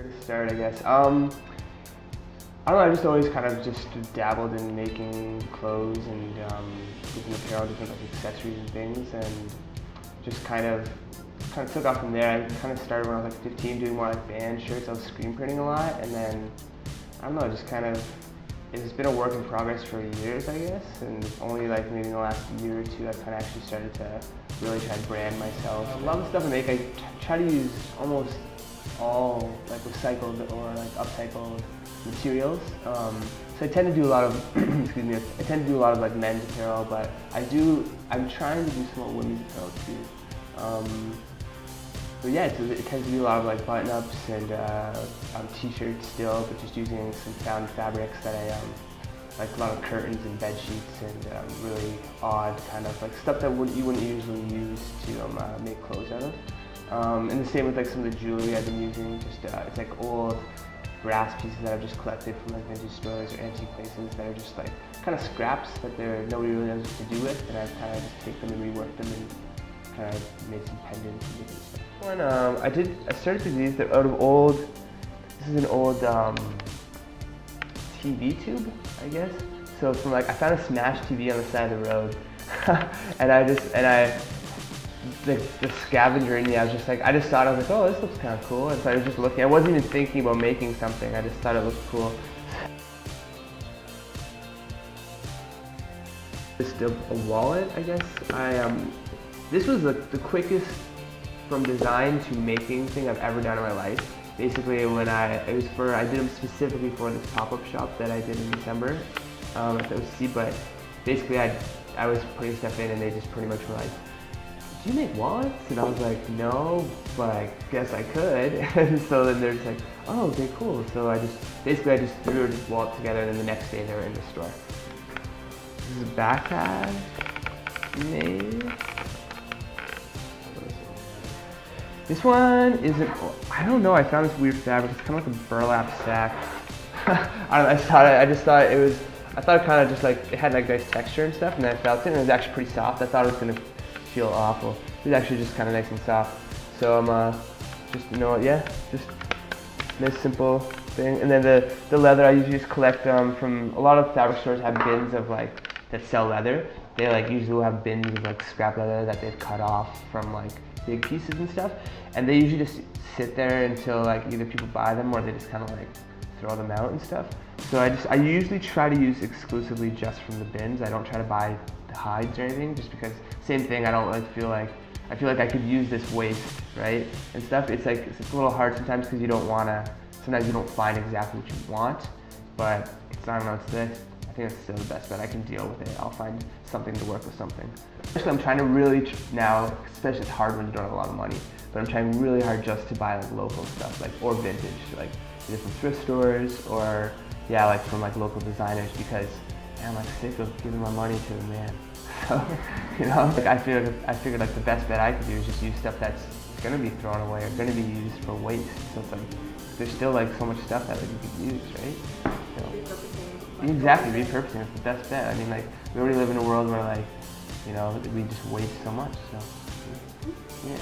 Where to start, I guess. I don't know, I just always kind of just dabbled in making clothes and different apparel, different like accessories and things, and just kind of took off from there. I kind of started when I was like 15 doing more like band shirts. I was screen printing a lot, and then I don't know, just kind of, it's been a work in progress for years, I guess, and only like maybe in the last year or two I've kind of actually started to really try to brand myself. A lot of the stuff I make, I try to use almost all like recycled or like upcycled materials. So I tend to do a lot of, excuse me, I tend to do a lot of like men's apparel, but I'm trying to do some women's apparel too. But yeah, it tends to be a lot of like button-ups and t-shirts still, but just using some found fabrics that I like a lot of curtains and bed sheets and really odd kind of like stuff that you wouldn't usually use to make clothes out of. And the same with like some of the jewelry I've been using. Just it's like old brass pieces that I've just collected from like vintage stores or antique places that are just like kind of scraps that nobody really knows what to do with, and I've kind of just take them and rework them and kind of made some pendants and different stuff. One I started to do these. They're out of old. This is an old TV tube, I guess. So it's from like I found a smashed TV on the side of the road, and the scavenger in me, I just thought, I was like, oh, this looks kind of cool. And so I was just looking. I wasn't even thinking about making something. I just thought it looked cool. Just a wallet, I guess. This was the quickest from design to making thing I've ever done in my life. Basically, I did them specifically for this pop-up shop that I did in December at the OC. But basically, I was putting stuff in, and they just pretty much were like, do you make wallets? And I was like, no, but I guess I could. And so then they're just like, oh, okay, cool. So I just threw this wallet together, and then the next day they were in the store. This is a backpack made. This one isn't, I don't know, I found this weird fabric. It's kind of like a burlap sack. I thought it kind of just like, it had like nice texture and stuff, and then I felt it, and it was actually pretty soft. I thought it was gonna feel awful. It was actually just kind of nice and soft. So I'm just, you know what, yeah, just nice simple thing. And then the leather, I usually just collect from, a lot of fabric stores have bins of like, that sell leather. They like usually will have bins of like scrap leather that they've cut off from like big pieces and stuff. And they usually just sit there until like either people buy them or they just kind of like throw them out and stuff. So I usually try to use exclusively just from the bins. I don't try to buy the hides or anything, just because same thing, I feel like I could use this waste, right? And stuff, it's a little hard sometimes because sometimes you don't find exactly what you want, but I don't know, I think it's still the best bet. I can deal with it. I'll find something to work with something. Especially I'm trying to really now, especially it's hard when you don't have a lot of money, but I'm trying really hard just to buy like local stuff, like or vintage, like either from thrift stores or yeah, like from like local designers, because man, I'm like sick of giving my money to a man. So, you know, like I figured like the best bet I could do is just use stuff that's gonna be thrown away or gonna be used for waste. So it's like there's still like so much stuff that like, you could use, right? You know, exactly, repurposing is the best bet. I mean, like we already live in a world where like, you know, we just waste so much. So yeah.